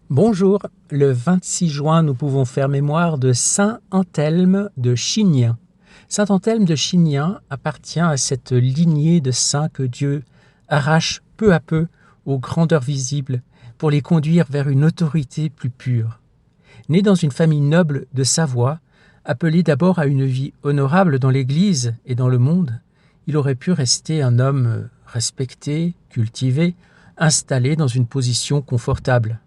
Bonjour, le 26 juin, nous pouvons faire mémoire de Saint Anthelme de Chignien. Saint Anthelme de Chignien appartient à cette lignée de saints que Dieu arrache peu à peu aux grandeurs visibles pour les conduire vers une autorité plus pure. Né dans une famille noble de Savoie, appelé d'abord à une vie honorable dans l'Église et dans le monde, il aurait pu rester un homme respecté, cultivé, installé dans une position confortable.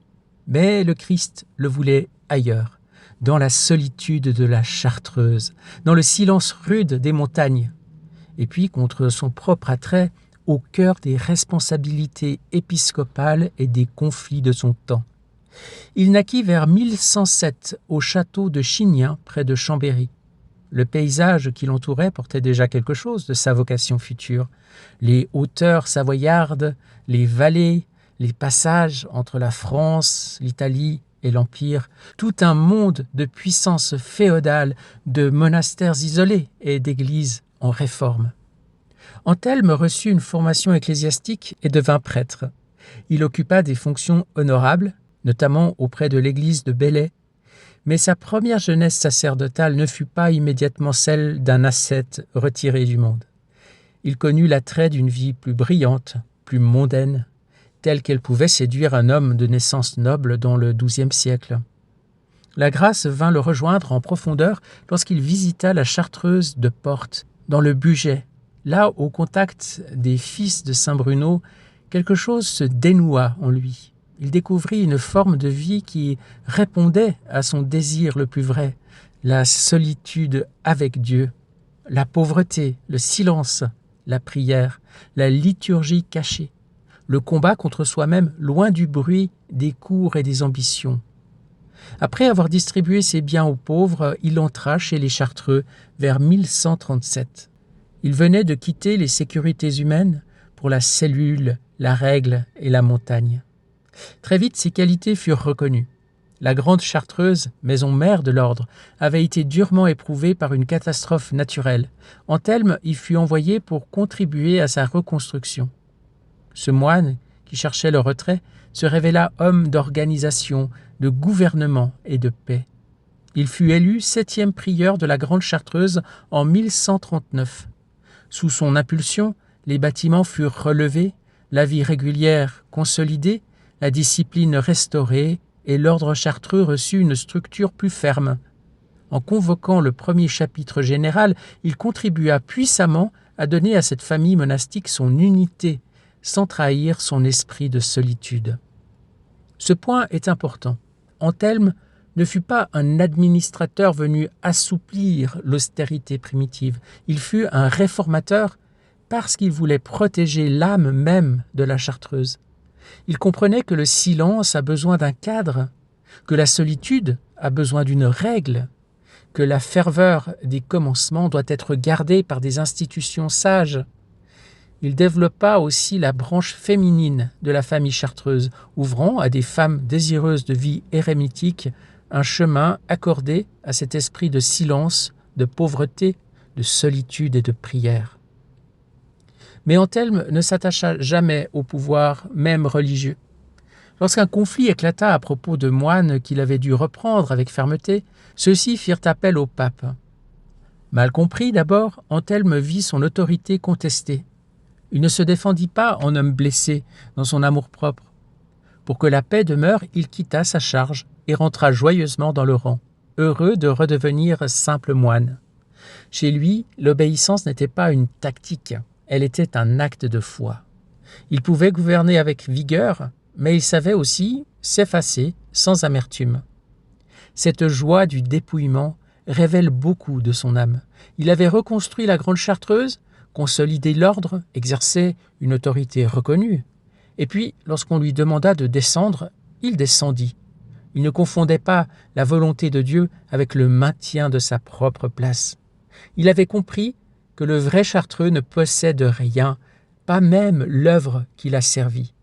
Mais le Christ le voulait ailleurs, dans la solitude de la Chartreuse, dans le silence rude des montagnes, et puis contre son propre attrait, au cœur des responsabilités épiscopales et des conflits de son temps. Il naquit vers 1107 au château de Chignien, près de Chambéry. Le paysage qui l'entourait portait déjà quelque chose de sa vocation future. Les hauteurs savoyardes, les vallées, les passages entre la France, l'Italie et l'Empire, tout un monde de puissance féodale, de monastères isolés et d'églises en réforme. Anthelme reçut une formation ecclésiastique et devint prêtre. Il occupa des fonctions honorables, notamment auprès de l'église de Belley, mais sa première jeunesse sacerdotale ne fut pas immédiatement celle d'un ascète retiré du monde. Il connut l'attrait d'une vie plus brillante, plus mondaine, telle qu'elle pouvait séduire un homme de naissance noble dans le XIIe siècle. La grâce vint le rejoindre en profondeur lorsqu'il visita la Chartreuse de Portes, dans le Bugey. Là, au contact des fils de Saint Bruno, quelque chose se dénoua en lui. Il découvrit une forme de vie qui répondait à son désir le plus vrai, la solitude avec Dieu, la pauvreté, le silence, la prière, la liturgie cachée, le combat contre soi-même loin du bruit des cours et des ambitions. Après avoir distribué ses biens aux pauvres, il entra chez les Chartreux vers 1137. Il venait de quitter les sécurités humaines pour la cellule, la règle et la montagne. Très vite, ses qualités furent reconnues. La grande Chartreuse, maison mère de l'ordre, avait été durement éprouvée par une catastrophe naturelle. Anthelme y fut envoyé pour contribuer à sa reconstruction. Ce moine, qui cherchait le retrait, se révéla homme d'organisation, de gouvernement et de paix. Il fut élu 7e prieur de la Grande Chartreuse en 1139. Sous son impulsion, les bâtiments furent relevés, la vie régulière consolidée, la discipline restaurée et l'ordre chartreux reçut une structure plus ferme. En convoquant le premier chapitre général, il contribua puissamment à donner à cette famille monastique son unité, sans trahir son esprit de solitude. Ce point est important. Anthelme ne fut pas un administrateur venu assouplir l'austérité primitive. Il fut un réformateur parce qu'il voulait protéger l'âme même de la Chartreuse. Il comprenait que le silence a besoin d'un cadre, que la solitude a besoin d'une règle, que la ferveur des commencements doit être gardée par des institutions sages. Il développa aussi la branche féminine de la famille chartreuse, ouvrant à des femmes désireuses de vie érémitique un chemin accordé à cet esprit de silence, de pauvreté, de solitude et de prière. Mais Anthelme ne s'attacha jamais au pouvoir, même religieux. Lorsqu'un conflit éclata à propos de moines qu'il avait dû reprendre avec fermeté, ceux-ci firent appel au pape. Mal compris d'abord, Anthelme vit son autorité contestée. Il ne se défendit pas en homme blessé dans son amour-propre. Pour que la paix demeure, il quitta sa charge et rentra joyeusement dans le rang, heureux de redevenir simple moine. Chez lui, l'obéissance n'était pas une tactique, elle était un acte de foi. Il pouvait gouverner avec vigueur, mais il savait aussi s'effacer sans amertume. Cette joie du dépouillement révèle beaucoup de son âme. Il avait reconstruit la Grande Chartreuse, consolidé l'ordre, exerçait une autorité reconnue. Et puis, lorsqu'on lui demanda de descendre, il descendit. Il ne confondait pas la volonté de Dieu avec le maintien de sa propre place. Il avait compris que le vrai chartreux ne possède rien, pas même l'œuvre qu'il a servie.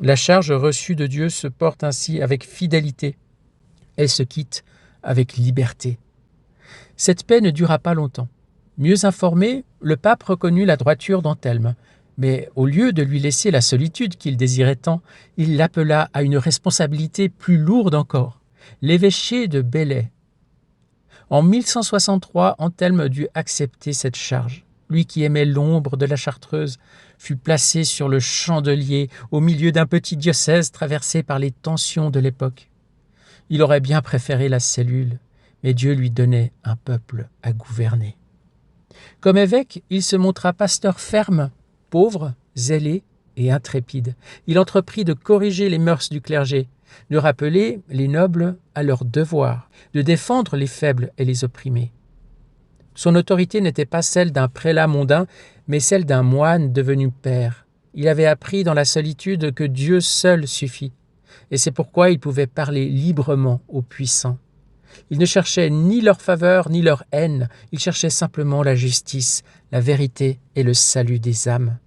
La charge reçue de Dieu se porte ainsi avec fidélité. Elle se quitte avec liberté. Cette paix ne dura pas longtemps. Mieux informé, le pape reconnut la droiture d'Anthelme, Mais au lieu de lui laisser la solitude qu'il désirait tant, il l'appela à une responsabilité plus lourde encore, l'évêché de Belley. En 1163, Anthelme dut accepter cette charge. Lui qui aimait l'ombre de la Chartreuse fut placé sur le chandelier au milieu d'un petit diocèse traversé par les tensions de l'époque. Il aurait bien préféré la cellule, mais Dieu lui donnait un peuple à gouverner. Comme évêque, il se montra pasteur ferme, pauvre, zélé et intrépide. Il entreprit de corriger les mœurs du clergé, de rappeler les nobles à leurs devoirs, de défendre les faibles et les opprimés. Son autorité n'était pas celle d'un prélat mondain, mais celle d'un moine devenu père. Il avait appris dans la solitude que Dieu seul suffit, et c'est pourquoi il pouvait parler librement aux puissants. Il ne cherchait ni leur faveur ni leur haine, il cherchait simplement la justice, la vérité et le salut des âmes.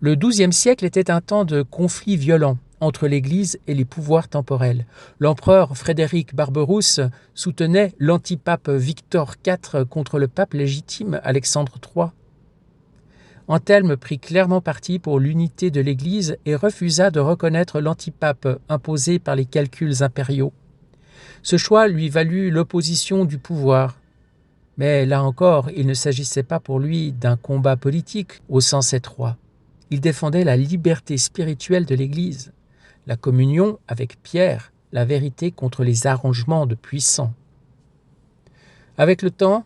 Le XIIe siècle était un temps de conflits violents entre l'Église et les pouvoirs temporels. L'empereur Frédéric Barberousse soutenait l'antipape Victor IV contre le pape légitime Alexandre III. Anthelme prit clairement parti pour l'unité de l'Église et refusa de reconnaître l'antipape imposé par les calculs impériaux. Ce choix lui valut l'opposition du pouvoir. Mais là encore, il ne s'agissait pas pour lui d'un combat politique au sens étroit. Il défendait la liberté spirituelle de l'Église, la communion avec Pierre, la vérité contre les arrangements de puissants. Avec le temps,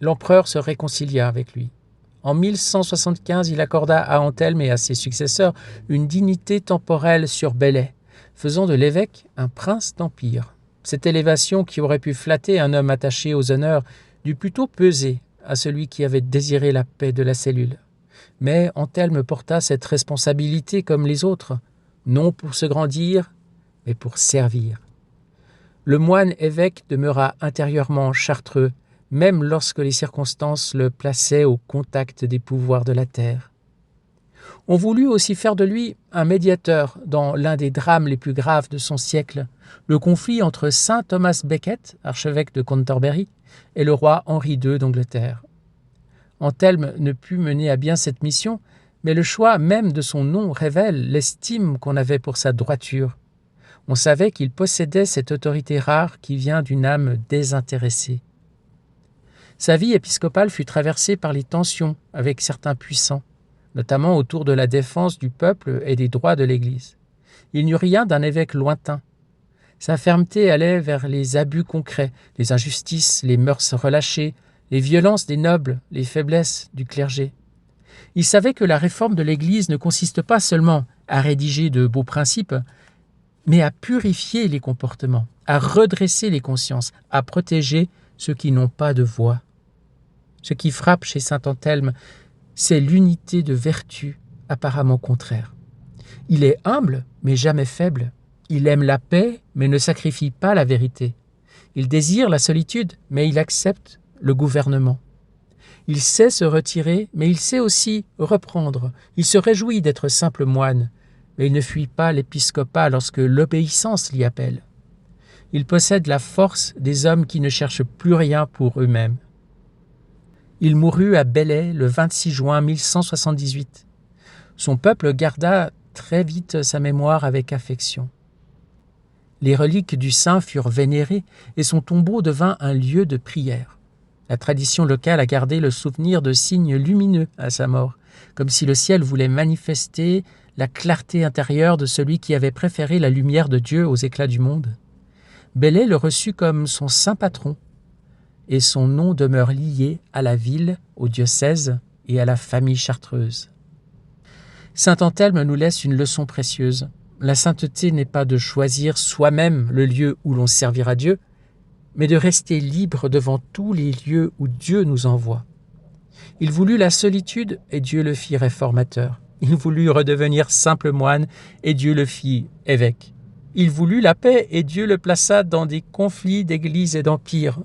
l'empereur se réconcilia avec lui. En 1175, il accorda à Anthelme et à ses successeurs une dignité temporelle sur Belley, faisant de l'évêque un prince d'empire. Cette élévation qui aurait pu flatter un homme attaché aux honneurs dut plutôt peser à celui qui avait désiré la paix de la cellule. Mais Anthelme porta cette responsabilité comme les autres, non pour se grandir, mais pour servir. Le moine évêque demeura intérieurement chartreux, même lorsque les circonstances le plaçaient au contact des pouvoirs de la terre. On voulut aussi faire de lui un médiateur dans l'un des drames les plus graves de son siècle, le conflit entre saint Thomas Becket, archevêque de Canterbury, et le roi Henri II d'Angleterre. Anthelme ne put mener à bien cette mission, mais le choix même de son nom révèle l'estime qu'on avait pour sa droiture. On savait qu'il possédait cette autorité rare qui vient d'une âme désintéressée. Sa vie épiscopale fut traversée par les tensions avec certains puissants, notamment autour de la défense du peuple et des droits de l'Église. Il n'y eut rien d'un évêque lointain. Sa fermeté allait vers les abus concrets, les injustices, les mœurs relâchées, les violences des nobles, les faiblesses du clergé. Il savait que la réforme de l'Église ne consiste pas seulement à rédiger de beaux principes, mais à purifier les comportements, à redresser les consciences, à protéger ceux qui n'ont pas de voix. Ce qui frappe chez saint Anthelme, c'est l'unité de vertu apparemment contraire. Il est humble, mais jamais faible. Il aime la paix, mais ne sacrifie pas la vérité. Il désire la solitude, mais il accepte le gouvernement. Il sait se retirer, mais il sait aussi reprendre. Il se réjouit d'être simple moine, mais il ne fuit pas l'épiscopat lorsque l'obéissance l'y appelle. Il possède la force des hommes qui ne cherchent plus rien pour eux-mêmes. Il mourut à Belley le 26 juin 1178. Son peuple garda très vite sa mémoire avec affection. Les reliques du saint furent vénérées et son tombeau devint un lieu de prière. La tradition locale a gardé le souvenir de signes lumineux à sa mort, comme si le ciel voulait manifester la clarté intérieure de celui qui avait préféré la lumière de Dieu aux éclats du monde. Belley le reçut comme son saint patron, et son nom demeure lié à la ville, au diocèse et à la famille chartreuse. Saint Anthelme nous laisse une leçon précieuse. La sainteté n'est pas de choisir soi-même le lieu où l'on servira Dieu, mais de rester libre devant tous les lieux où Dieu nous envoie. Il voulut la solitude et Dieu le fit réformateur. Il voulut redevenir simple moine et Dieu le fit évêque. Il voulut la paix et Dieu le plaça dans des conflits d'église et d'empire.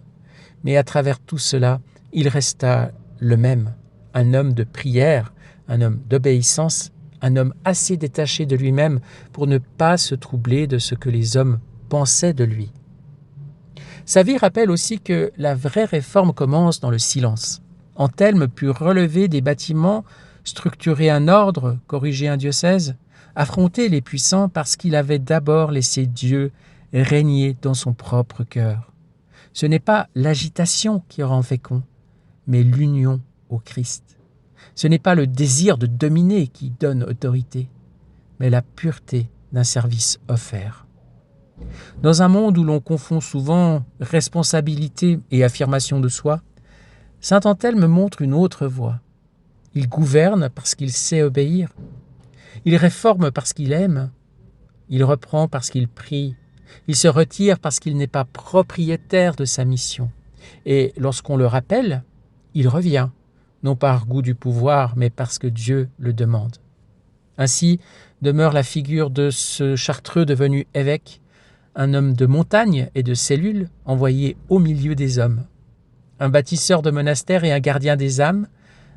Mais à travers tout cela, il resta le même, un homme de prière, un homme d'obéissance, un homme assez détaché de lui-même pour ne pas se troubler de ce que les hommes pensaient de lui. Sa vie rappelle aussi que la vraie réforme commence dans le silence. Anthelme put relever des bâtiments structurer un ordre, corriger un diocèse, affronter les puissants parce qu'il avait d'abord laissé Dieu régner dans son propre cœur. Ce n'est pas l'agitation qui rend fécond, mais l'union au Christ. Ce n'est pas le désir de dominer qui donne autorité, mais la pureté d'un service offert. Dans un monde où l'on confond souvent responsabilité et affirmation de soi, saint Anthelme montre une autre voie. Il gouverne parce qu'il sait obéir. Il réforme parce qu'il aime. Il reprend parce qu'il prie. Il se retire parce qu'il n'est pas propriétaire de sa mission. Et lorsqu'on le rappelle, il revient, non par goût du pouvoir, mais parce que Dieu le demande. Ainsi demeure la figure de ce Chartreux devenu évêque, un homme de montagne et de cellules envoyé au milieu des hommes. Un bâtisseur de monastères et un gardien des âmes,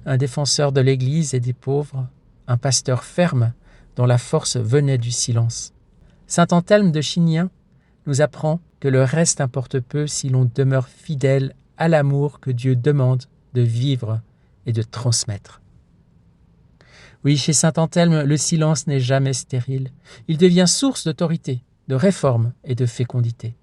un défenseur de l'Église et des pauvres, un pasteur ferme dont la force venait du silence. Saint Anthelme de Chignien nous apprend que le reste importe peu si l'on demeure fidèle à l'amour que Dieu demande de vivre et de transmettre. Oui, chez saint Anthelme, le silence n'est jamais stérile. Il devient source d'autorité, de réforme et de fécondité.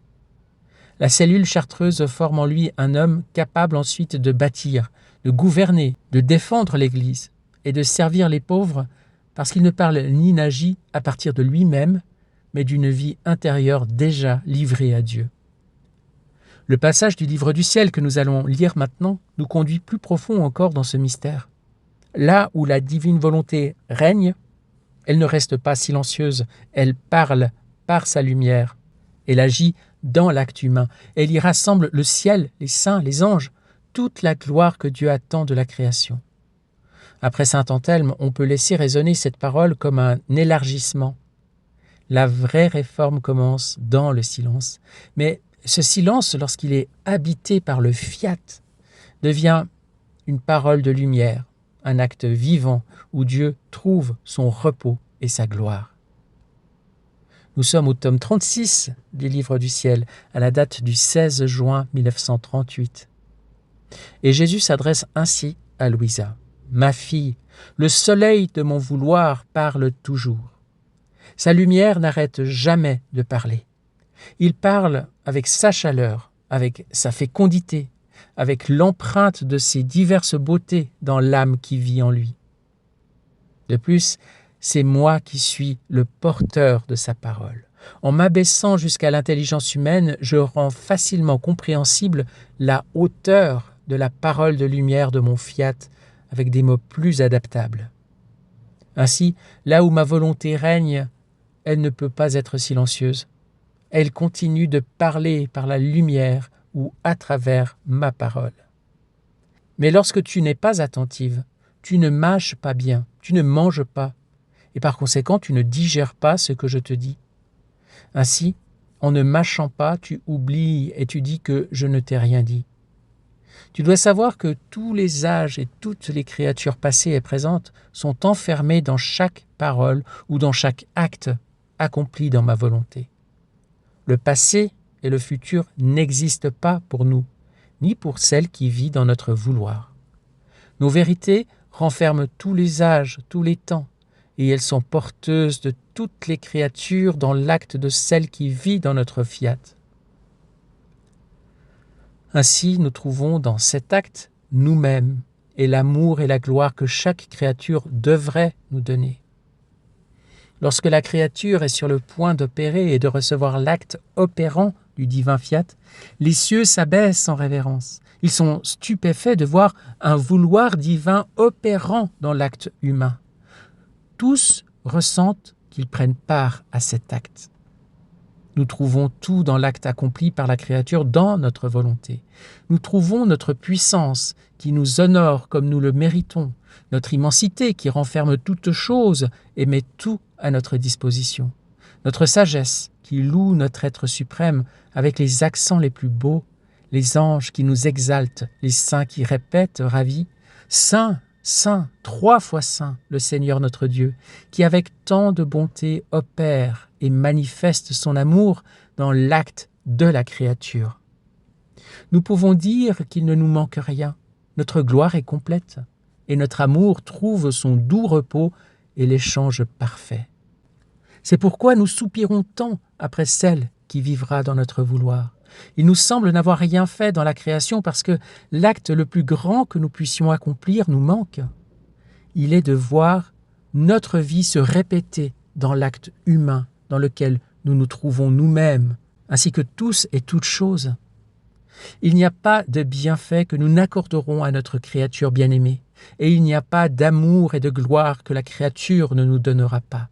La cellule chartreuse forme en lui un homme capable ensuite de bâtir, de gouverner, de défendre l'Église et de servir les pauvres parce qu'il ne parle ni n'agit à partir de lui-même, mais d'une vie intérieure déjà livrée à Dieu. Le passage du livre du ciel que nous allons lire maintenant nous conduit plus profond encore dans ce mystère. Là où la divine volonté règne, elle ne reste pas silencieuse, elle parle par sa lumière. Elle agit dans l'acte humain. Elle y rassemble le ciel, les saints, les anges, toute la gloire que Dieu attend de la création. Après saint Anthelme, on peut laisser résonner cette parole comme un élargissement. La vraie réforme commence dans le silence. Mais ce silence, lorsqu'il est habité par le fiat, devient une parole de lumière, un acte vivant où Dieu trouve son repos et sa gloire. Nous sommes au tome 36 du Livre du ciel, à la date du 16 juin 1938. Et Jésus s'adresse ainsi à Louisa. « Ma fille, le soleil de mon vouloir parle toujours. Sa lumière n'arrête jamais de parler. Il parle avec sa chaleur, avec sa fécondité, avec l'empreinte de ses diverses beautés dans l'âme qui vit en lui. De plus, c'est moi qui suis le porteur de sa parole. En m'abaissant jusqu'à l'intelligence humaine, je rends facilement compréhensible la hauteur de la parole de lumière de mon fiat avec des mots plus adaptables. Ainsi, là où ma volonté règne, elle ne peut pas être silencieuse. Elle continue de parler par la lumière ou à travers ma parole. Mais lorsque tu n'es pas attentive, tu ne mâches pas bien, tu ne manges pas, et par conséquent, tu ne digères pas ce que je te dis. Ainsi, en ne mâchant pas, tu oublies et tu dis que je ne t'ai rien dit. Tu dois savoir que tous les âges et toutes les créatures passées et présentes sont enfermées dans chaque parole ou dans chaque acte accompli dans ma volonté. Le passé et le futur n'existent pas pour nous, ni pour celle qui vit dans notre vouloir. Nos vérités renferment tous les âges, tous les temps, et elles sont porteuses de toutes les créatures dans l'acte de celle qui vit dans notre fiat. Ainsi, nous trouvons dans cet acte nous-mêmes et l'amour et la gloire que chaque créature devrait nous donner. Lorsque la créature est sur le point d'opérer et de recevoir l'acte opérant du divin fiat, les cieux s'abaissent en révérence. Ils sont stupéfaits de voir un vouloir divin opérant dans l'acte humain. Tous ressentent qu'ils prennent part à cet acte. Nous trouvons tout dans l'acte accompli par la créature dans notre volonté. Nous trouvons notre puissance qui nous honore comme nous le méritons, notre immensité qui renferme toutes choses et met tout à notre disposition, notre sagesse qui loue notre être suprême avec les accents les plus beaux, les anges qui nous exaltent, les saints qui répètent ravis « Saint, Saint, 3 fois Saint, le Seigneur notre Dieu, qui avec tant de bonté opère et manifeste son amour dans l'acte de la créature. » Nous pouvons dire qu'il ne nous manque rien, notre gloire est complète. et notre amour trouve son doux repos et l'échange parfait. C'est pourquoi nous soupirons tant après celle qui vivra dans notre vouloir. Il nous semble n'avoir rien fait dans la création parce que l'acte le plus grand que nous puissions accomplir nous manque. Il est de voir notre vie se répéter dans l'acte humain dans lequel nous nous trouvons nous-mêmes, ainsi que tous et toutes choses. Il n'y a pas de bienfait que nous n'accorderons à notre créature bien-aimée, et il n'y a pas d'amour et de gloire que la créature ne nous donnera pas.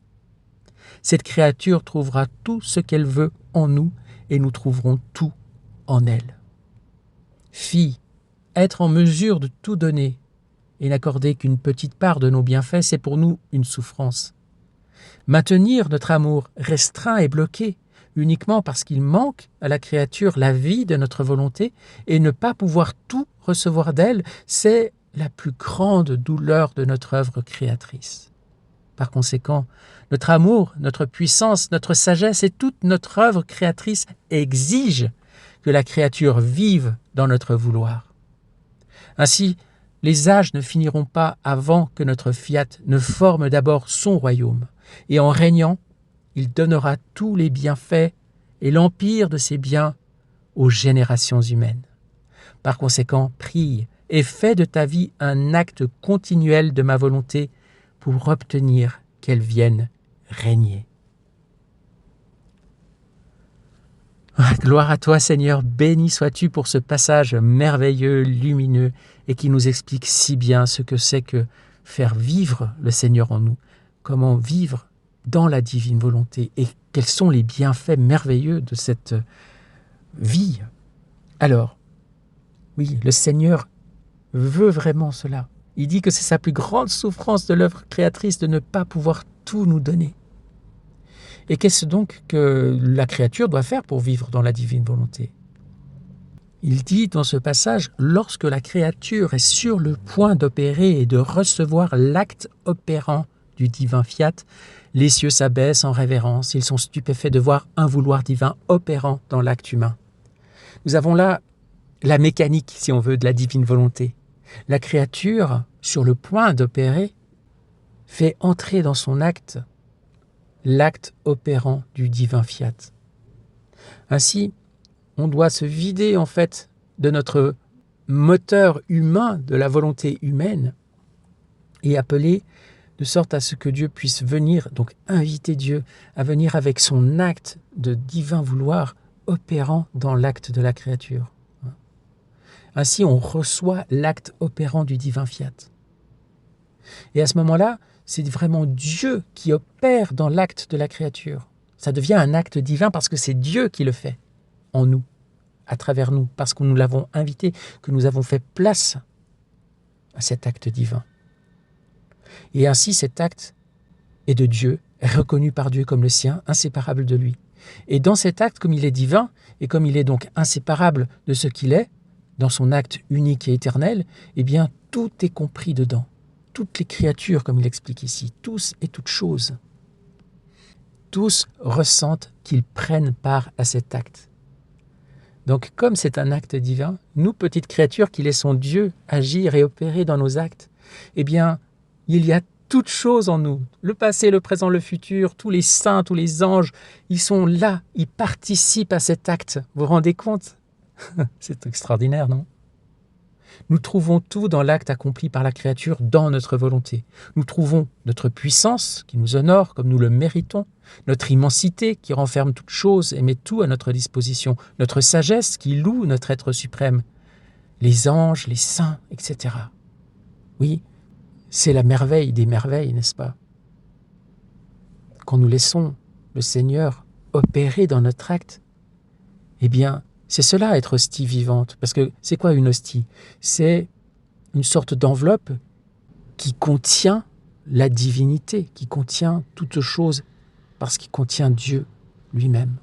Cette créature trouvera tout ce qu'elle veut en nous, et nous trouverons tout en elle. Fille, être en mesure de tout donner et n'accorder qu'une petite part de nos bienfaits, c'est pour nous une souffrance. Maintenir notre amour restreint et bloqué uniquement parce qu'il manque à la créature la vie de notre volonté et ne pas pouvoir tout recevoir d'elle, c'est la plus grande douleur de notre œuvre créatrice. Par conséquent, notre amour, notre puissance, notre sagesse et toute notre œuvre créatrice exigent que la créature vive dans notre vouloir. Ainsi, les âges ne finiront pas avant que notre fiat ne forme d'abord son royaume, et en régnant, il donnera tous les bienfaits et l'empire de ses biens aux générations humaines. Par conséquent, prie et fais de ta vie un acte continuel de ma volonté pour obtenir qu'elle vienne régner. Gloire à toi, Seigneur, béni sois-tu pour ce passage merveilleux, lumineux, et qui nous explique si bien ce que c'est que faire vivre le Seigneur en nous, comment vivre dans la divine volonté, et quels sont les bienfaits merveilleux de cette vie. Alors, oui, le Seigneur veut vraiment cela. Il dit que c'est sa plus grande souffrance de l'œuvre créatrice de ne pas pouvoir tout nous donner. Et qu'est-ce donc que la créature doit faire pour vivre dans la divine volonté ? Il dit dans ce passage, lorsque la créature est sur le point d'opérer et de recevoir l'acte opérant du divin fiat, les cieux s'abaissent en révérence, ils sont stupéfaits de voir un vouloir divin opérant dans l'acte humain. Nous avons là la mécanique, si on veut, de la divine volonté. La créature, sur le point d'opérer, fait entrer dans son acte l'acte opérant du divin fiat. Ainsi, on doit se vider en fait de notre moteur humain, de la volonté humaine, et appeler de sorte à ce que Dieu puisse venir, donc inviter Dieu à venir avec son acte de divin vouloir opérant dans l'acte de la créature. Ainsi, on reçoit l'acte opérant du divin fiat. Et à ce moment-là, c'est vraiment Dieu qui opère dans l'acte de la créature. Ça devient un acte divin parce que c'est Dieu qui le fait en nous, à travers nous, parce que nous l'avons invité, que nous avons fait place à cet acte divin. Et ainsi, cet acte est de Dieu, est reconnu par Dieu comme le sien, inséparable de lui. Et dans cet acte, comme il est divin, et comme il est donc inséparable de ce qu'il est, dans son acte unique et éternel, eh bien, tout est compris dedans. Toutes les créatures, comme il explique ici, tous et toutes choses, tous ressentent qu'ils prennent part à cet acte. Donc, comme c'est un acte divin, nous, petites créatures qui laissons Dieu agir et opérer dans nos actes, eh bien, il y a toutes choses en nous, le passé, le présent, le futur, tous les saints, tous les anges, ils sont là, ils participent à cet acte. Vous vous rendez compte ? C'est extraordinaire, non ? Nous trouvons tout dans l'acte accompli par la créature dans notre volonté. Nous trouvons notre puissance qui nous honore comme nous le méritons, notre immensité qui renferme toute chose et met tout à notre disposition, notre sagesse qui loue notre être suprême, les anges, les saints, etc. Oui, c'est la merveille des merveilles, n'est-ce pas ? Quand nous laissons le Seigneur opérer dans notre acte, eh bien, c'est cela, être hostie vivante. Parce que c'est quoi une hostie ? C'est une sorte d'enveloppe qui contient la divinité, qui contient toute chose, parce qu'il contient Dieu lui-même.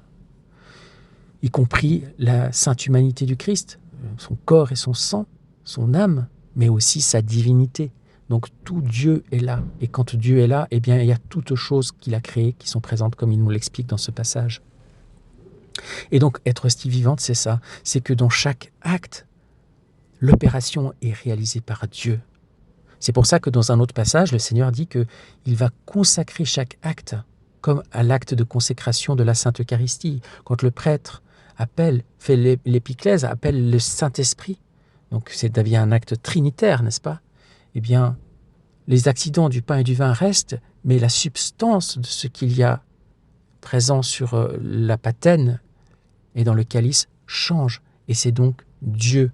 Y compris la sainte humanité du Christ, son corps et son sang, son âme, mais aussi sa divinité. Donc tout Dieu est là. Et quand Dieu est là, eh bien, il y a toutes choses qu'il a créées qui sont présentes, comme il nous l'explique dans ce passage. Et donc, être hostie vivante, c'est ça. C'est que dans chaque acte, l'opération est réalisée par Dieu. C'est pour ça que dans un autre passage, le Seigneur dit qu'il va consacrer chaque acte, comme à l'acte de consécration de la Sainte Eucharistie. Quand le prêtre fait l'épiclèse, appelle le Saint-Esprit, donc c'est devient un acte trinitaire, n'est-ce pas? Eh bien, les accidents du pain et du vin restent, mais la substance de ce qu'il y a présent sur la patène et dans le calice change. Et c'est donc Dieu,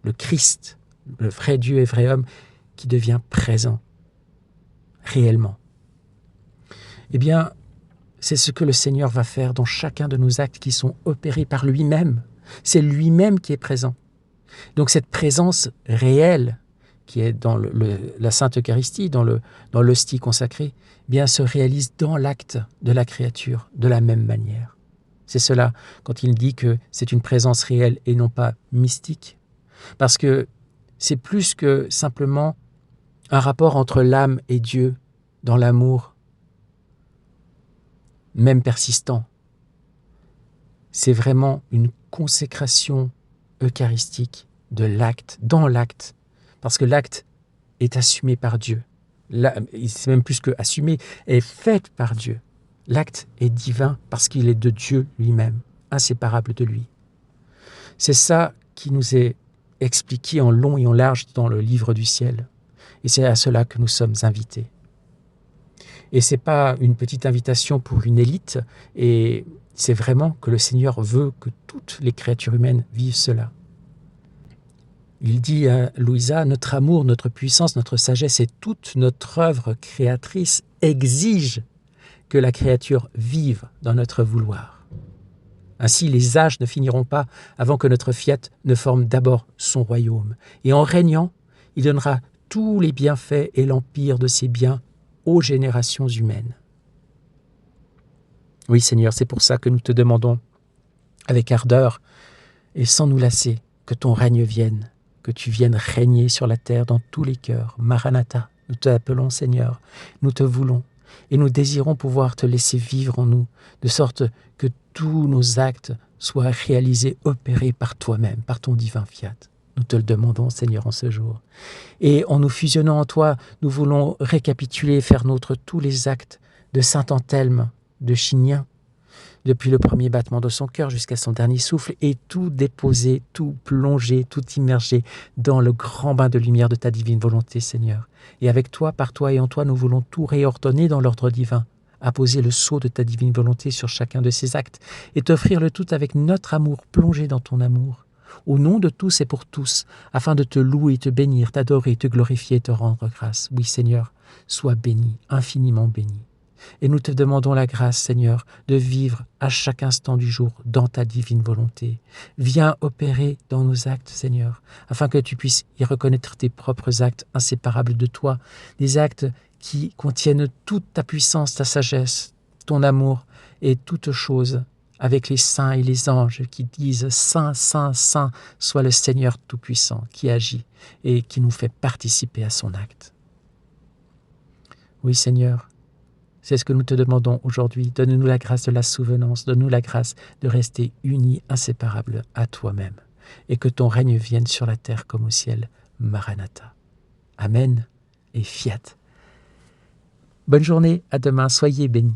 le Christ, le vrai Dieu et vrai homme, qui devient présent, réellement. Eh bien, c'est ce que le Seigneur va faire dans chacun de nos actes qui sont opérés par lui-même. C'est lui-même qui est présent. Donc cette présence réelle qui est dans la Sainte Eucharistie, dans l'hostie consacrée, eh bien se réalise dans l'acte de la créature de la même manière. C'est cela quand il dit que c'est une présence réelle et non pas mystique. Parce que c'est plus que simplement un rapport entre l'âme et Dieu dans l'amour, même persistant. C'est vraiment une consécration eucharistique de l'acte, dans l'acte, parce que l'acte est assumé par Dieu. C'est même plus que assumé, est fait par Dieu. L'acte est divin parce qu'il est de Dieu lui-même, inséparable de lui. C'est ça qui nous est expliqué en long et en large dans le livre du ciel. Et c'est à cela que nous sommes invités. Et ce n'est pas une petite invitation pour une élite, et c'est vraiment que le Seigneur veut que toutes les créatures humaines vivent cela. Il dit à Louisa, notre amour, notre puissance, notre sagesse et toute notre œuvre créatrice exigent que la créature vive dans notre vouloir. Ainsi, les âges ne finiront pas avant que notre fiat ne forme d'abord son royaume. Et en régnant, il donnera tous les bienfaits et l'empire de ses biens aux générations humaines. Oui, Seigneur, c'est pour ça que nous te demandons, avec ardeur et sans nous lasser, que ton règne vienne, que tu viennes régner sur la terre dans tous les cœurs. Maranatha, nous te appelons Seigneur, nous te voulons et nous désirons pouvoir te laisser vivre en nous, de sorte que tous nos actes soient réalisés, opérés par toi-même, par ton divin fiat. Nous te le demandons, Seigneur, en ce jour. Et en nous fusionnant en toi, nous voulons récapituler et faire nôtre tous les actes de saint Anthelme, de Chignien, depuis le premier battement de son cœur jusqu'à son dernier souffle, et tout déposer, tout plonger, tout immerger dans le grand bain de lumière de ta divine volonté, Seigneur. Et avec toi, par toi et en toi, nous voulons tout réordonner dans l'ordre divin, apposer le sceau de ta divine volonté sur chacun de ces actes, et t'offrir le tout avec notre amour plongé dans ton amour, au nom de tous et pour tous, afin de te louer, te bénir, t'adorer, te glorifier et te rendre grâce. Oui, Seigneur, sois béni, infiniment béni. Et nous te demandons la grâce, Seigneur, de vivre à chaque instant du jour dans ta divine volonté. Viens opérer dans nos actes, Seigneur, afin que tu puisses y reconnaître tes propres actes inséparables de toi, des actes qui contiennent toute ta puissance, ta sagesse, ton amour et toutes choses, avec les saints et les anges qui disent « Saint, Saint, Saint, soit le Seigneur Tout-Puissant qui agit et qui nous fait participer à son acte. » Oui, Seigneur, c'est ce que nous te demandons aujourd'hui. Donne-nous la grâce de la souvenance, donne-nous la grâce de rester unis, inséparables à toi-même, et que ton règne vienne sur la terre comme au ciel. Maranatha. Amen et fiat. Bonne journée, à demain, soyez bénis.